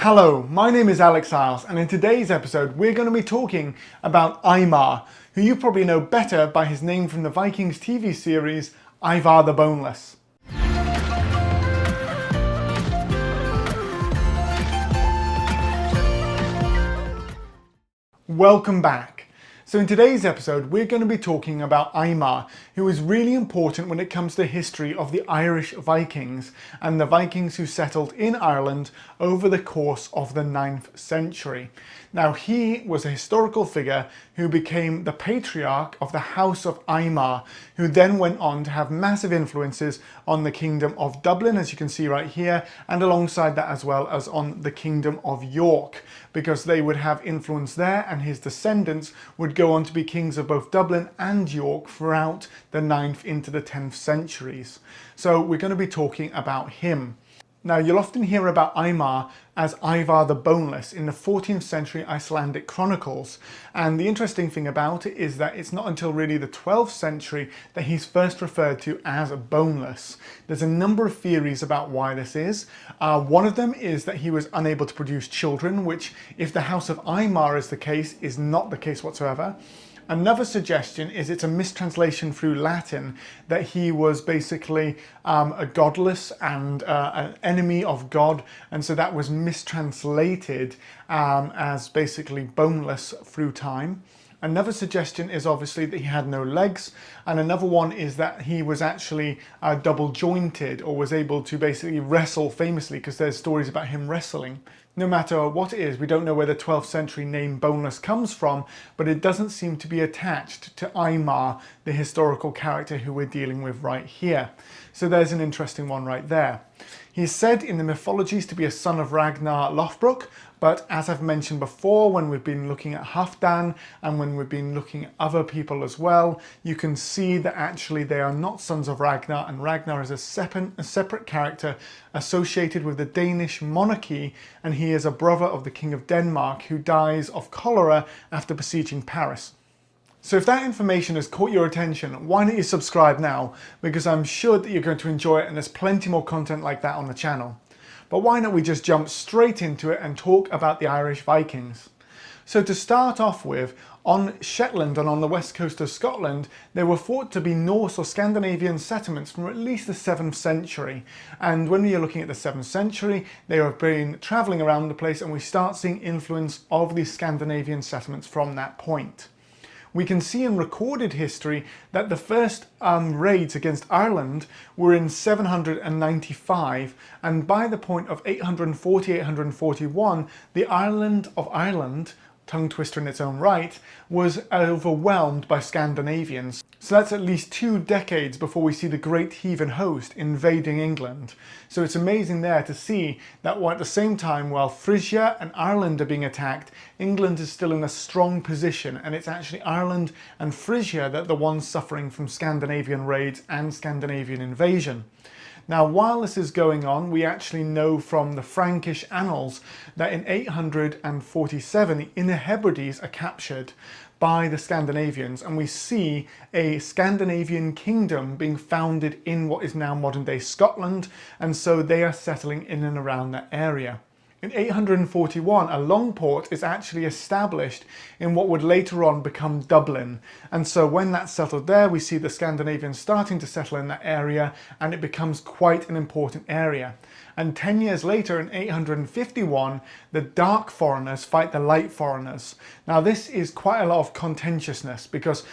Hello, my name is Alex Isles, and in today's episode we're going to be talking about Imar, who you probably know better by his name from the Vikings TV series, Ivar the Boneless. Welcome back. So in today's episode we're going to be talking about Imar, who is really important when it comes to the history of the Irish Vikings and the Vikings who settled in Ireland over the course of the 9th century. Now he was a historical figure who became the patriarch of the House of Imar, who then went on to have massive influences on the Kingdom of Dublin, as you can see right here, and alongside that as well as on the Kingdom of York, because they would have influence there, and his descendants would go on to be kings of both Dublin and York throughout the 9th into the 10th centuries. So we're going to be talking about him. Now you'll often hear about Imar as Ivar the Boneless in the 14th century Icelandic chronicles, and the interesting thing about it is that it's not until really the 12th century that he's first referred to as boneless. There's a number of theories about why this is. One of them is that he was unable to produce children, which if the House of Imar is the case, is not the case whatsoever. Another suggestion is it's a mistranslation through Latin, that he was basically a godless and an enemy of God, and so that was mistranslated as basically boneless through time. Another suggestion is obviously that he had no legs, and another one is that he was actually double jointed, or was able to basically wrestle famously, because there's stories about him wrestling. No matter what it is, we don't know where the 12th century name boneless comes from, but it doesn't seem to be attached to Imar, the historical character who we're dealing with right here. So there's an interesting one right there. He's said in the mythologies to be a son of Ragnar Lothbrok, but as I've mentioned before, when we've been looking at Halfdan and when we've been looking at other people as well, you can see that actually they are not sons of Ragnar, and Ragnar is a separate character associated with the Danish monarchy, and he is a brother of the King of Denmark who dies of cholera after besieging Paris. So if that information has caught your attention, why don't you subscribe now, because I'm sure that you're going to enjoy it, and there's plenty more content like that on the channel. But why don't we just jump straight into it and talk about the Irish Vikings. So to start off with, on Shetland and on the west coast of Scotland, there were thought to be Norse or Scandinavian settlements from at least the 7th century. And when you're looking at the 7th century, they have been travelling around the place, and we start seeing influence of these Scandinavian settlements from that point. We can see in recorded history that the first raids against Ireland were in 795, and by the point of 840-841, the island of Ireland, tongue twister in its own right, was overwhelmed by Scandinavians. So that's at least 2 decades before we see the Great Heathen host invading England. So it's amazing there to see that at the same time, while Frisia and Ireland are being attacked, England is still in a strong position, and it's actually Ireland and Frisia that are the ones suffering from Scandinavian raids and Scandinavian invasion. Now, while this is going on, we actually know from the Frankish annals that in 847 the Inner Hebrides are captured by the Scandinavians, and we see a Scandinavian kingdom being founded in what is now modern-day Scotland, and so they are settling in and around that area. In 841, a long port is actually established in what would later on become Dublin. And so when that's settled there, we see the Scandinavians starting to settle in that area, and it becomes quite an important area. And 10 years later, in 851, the dark foreigners fight the light foreigners. Now this is quite a lot of contentiousness, because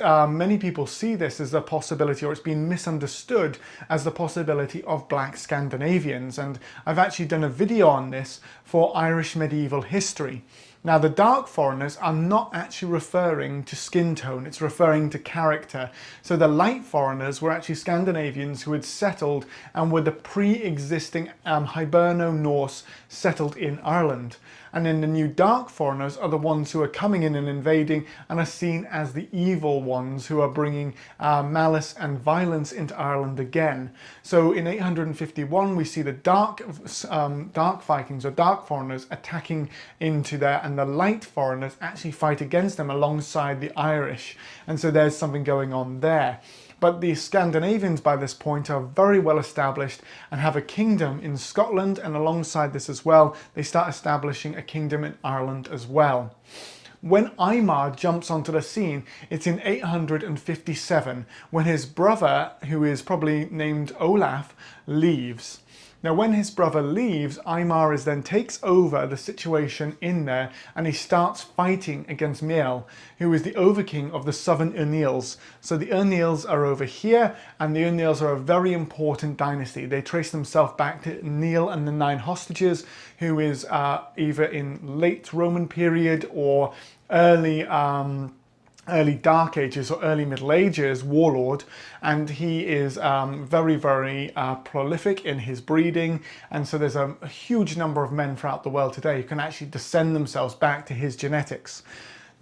many people see this as a possibility, or it's been misunderstood as the possibility of black Scandinavians. And I've actually done a video on this for Irish medieval history. Now the dark foreigners are not actually referring to skin tone, it's referring to character. So the light foreigners were actually Scandinavians who had settled and were the pre-existing Hiberno-Norse settled in Ireland. And then the new dark foreigners are the ones who are coming in and invading and are seen as the evil ones who are bringing malice and violence into Ireland again. So in 851 we see the dark Vikings or dark foreigners attacking into there, and the light foreigners actually fight against them alongside the Irish. And so there's something going on there. But the Scandinavians by this point are very well established and have a kingdom in Scotland, and alongside this as well, they start establishing a kingdom in Ireland as well. When Imar jumps onto the scene, it's in 857, when his brother, who is probably named Olaf, leaves. Now when his brother leaves, Imar then takes over the situation in there, and he starts fighting against Miel, who is the overking of the southern O'Neills. So the O'Neills are over here, and the O'Neills are a very important dynasty. They trace themselves back to Neil and the Nine Hostages, who is either in late Roman period or early Dark Ages or early Middle Ages warlord, and he is very prolific in his breeding, and so there's a huge number of men throughout the world today who can actually descend themselves back to his genetics.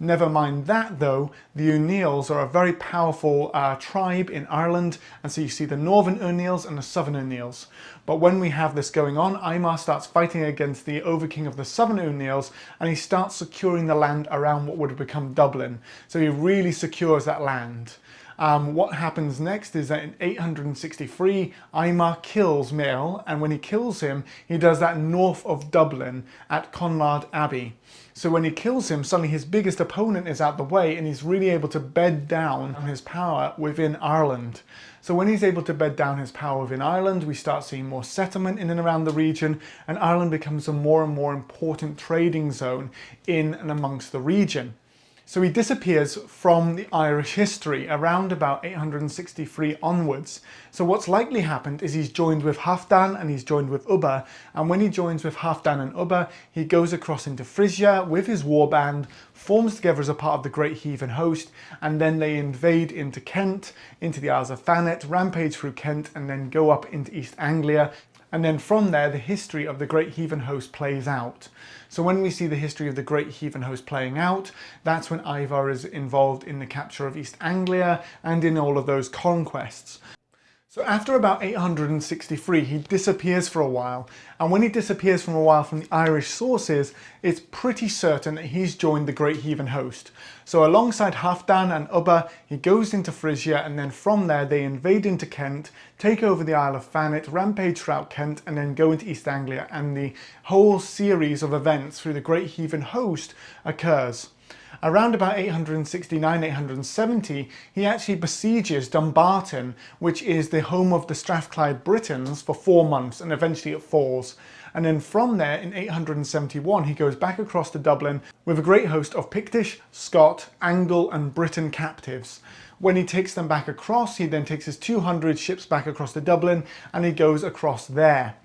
Never mind that though, the O'Neills are a very powerful tribe in Ireland, and so you see the Northern O'Neills and the Southern O'Neills. But when we have this going on, Imar starts fighting against the overking of the Southern O'Neills, and he starts securing the land around what would have become Dublin. So he really secures that land. What happens next is that in 863, Imar kills Mael, and when he kills him, he does that north of Dublin at Conlad Abbey. So when he kills him, suddenly his biggest opponent is out the way, and he's really able to bed down his power within Ireland. So when he's able to bed down his power within Ireland, we start seeing more settlement in and around the region, and Ireland becomes a more and more important trading zone in and amongst the region. So he disappears from the Irish history around about 863 onwards. So what's likely happened is he's joined with Halfdan and he's joined with Hubba, and when he joins with Halfdan and Hubba, he goes across into Frisia with his warband, forms together as a part of the Great Heathen Host, and then they invade into Kent, into the Isles of Thanet, rampage through Kent, and then go up into East Anglia. And then from there, the history of the Great Heathen Host plays out. So when we see the history of the Great Heathen Host playing out, that's when Ivar is involved in the capture of East Anglia and in all of those conquests. So after about 863, he disappears for a while, and when he disappears for a while from the Irish sources, it's pretty certain that he's joined the Great Heathen Host. So alongside Halfdan and Hubba, he goes into Frisia, and then from there they invade into Kent, take over the Isle of Thanet, rampage throughout Kent, and then go into East Anglia, and the whole series of events through the Great Heathen Host occurs. Around about 869-870, he actually besieges Dumbarton, which is the home of the Strathclyde Britons, for 4 months, and eventually it falls. And then from there, in 871, he goes back across to Dublin with a great host of Pictish, Scot, Angle and Briton captives. When he takes them back across, he then takes his 200 ships back across to Dublin, and he goes across there.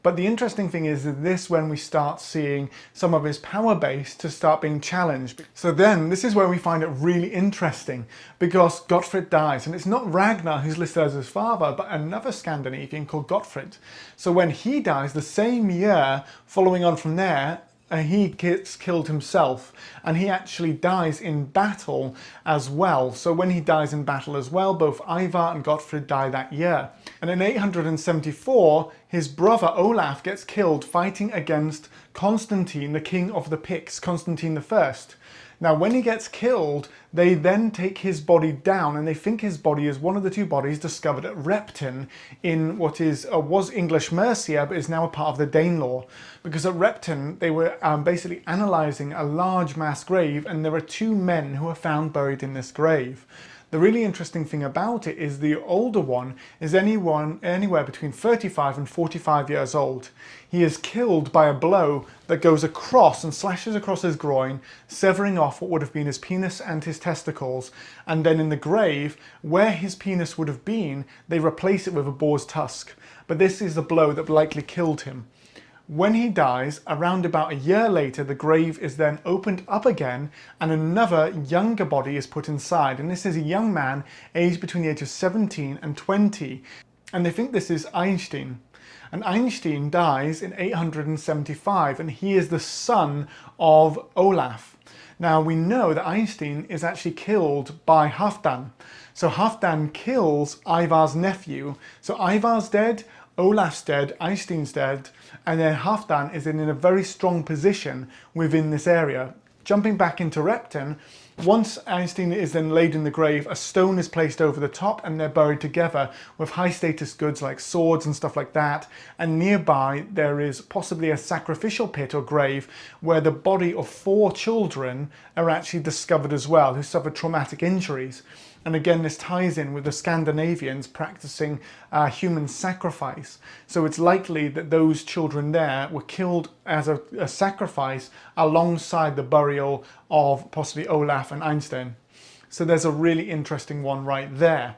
But the interesting thing is that this when we start seeing some of his power base to start being challenged. So then this is where we find it really interesting, because Gottfrid dies, and it's not Ragnar who's listed as his father, but another Scandinavian called Gottfrid. So when he dies, the same year following on from there, he gets killed himself, and he actually dies in battle as well. So when he dies in battle as well, both Ivar and Gottfrid die that year. And in 874, his brother Olaf gets killed fighting against Constantine, the king of the Picts, Constantine I. Now when he gets killed, they then take his body down, and they think his body is one of the 2 bodies discovered at Repton in what was English Mercia, but is now a part of the Danelaw. Because at Repton, they were basically analysing a large mass grave, and there are 2 men who are found buried in this grave. The really interesting thing about it is the older one is anywhere between 35 and 45 years old. He is killed by a blow that goes across and slashes across his groin, severing off what would have been his penis and his testicles, and then in the grave, where his penis would have been, they replace it with a boar's tusk. But this is the blow that likely killed him. When he dies, around about a year later, the grave is then opened up again, and another younger body is put inside. And this is a young man aged between the age of 17 and 20. And they think this is Einstein. And Einstein dies in 875, and he is the son of Olaf. Now we know that Einstein is actually killed by Halfdan. So Halfdan kills Ivar's nephew. So Ivar's dead, Olaf's dead, Einstein's dead, and then Halfdan is in a very strong position within this area. Jumping back into Repton, Once Einstein is then laid in the grave, a stone is placed over the top and they're buried together with high status goods like swords and stuff like that. And nearby there is possibly a sacrificial pit or grave where the body of 4 children are actually discovered as well, who suffered traumatic injuries. And again, this ties in with the Scandinavians practicing human sacrifice. So it's likely that those children there were killed as a sacrifice alongside the burial of possibly Olaf and Einstein. So there's a really interesting one right there.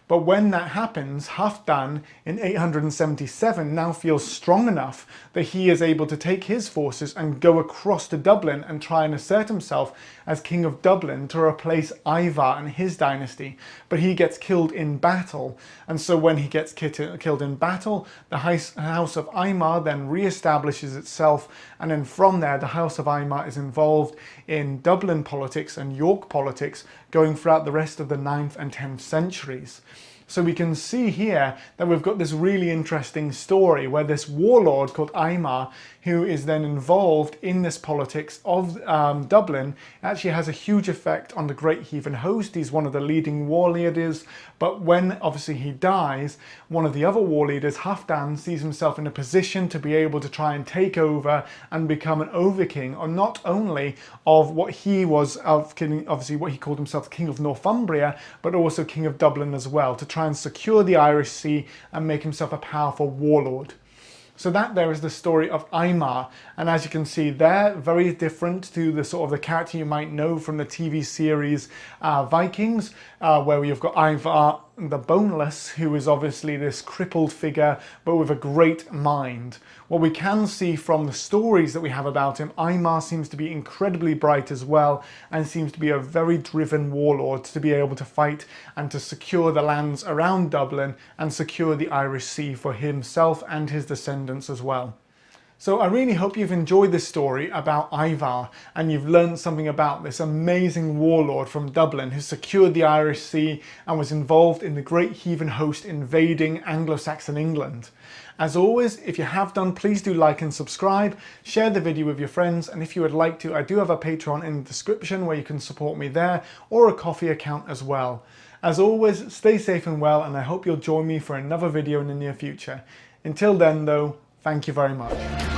But when that happens, Halfdan in 877 now feels strong enough that he is able to take his forces and go across to Dublin and try and assert himself as King of Dublin to replace Ivar and his dynasty. But he gets killed in battle. And so when he gets killed in battle, the House of Imar then re-establishes itself. And then from there, the House of Imar is involved in Dublin politics and York politics going throughout the rest of the 9th and 10th centuries. So we can see here that we've got this really interesting story where this warlord called Imar, who is then involved in this politics of Dublin, actually has a huge effect on the Great Heathen host. He's one of the leading war leaders, but when obviously he dies, one of the other war leaders, Halfdan, sees himself in a position to be able to try and take over and become an overking, or not only of what he was, of obviously what he called himself, King of Northumbria, but also King of Dublin as well, to try and secure the Irish Sea and make himself a powerful warlord. So that there is the story of Imar, and as you can see there, very different to the sort of the character you might know from the TV series Vikings, where you've got Ivar the Boneless, who is obviously this crippled figure, but with a great mind. What we can see from the stories that we have about him, Imar seems to be incredibly bright as well, and seems to be a very driven warlord to be able to fight and to secure the lands around Dublin and secure the Irish Sea for himself and his descendants as well. So I really hope you've enjoyed this story about Ivar and you've learned something about this amazing warlord from Dublin who secured the Irish Sea and was involved in the Great Heathen host invading Anglo-Saxon England. As always, if you have done, please do like and subscribe, share the video with your friends, and if you would like to, I do have a Patreon in the description where you can support me there, or a Ko-fi account as well. As always, stay safe and well, and I hope you'll join me for another video in the near future. Until then though, thank you very much.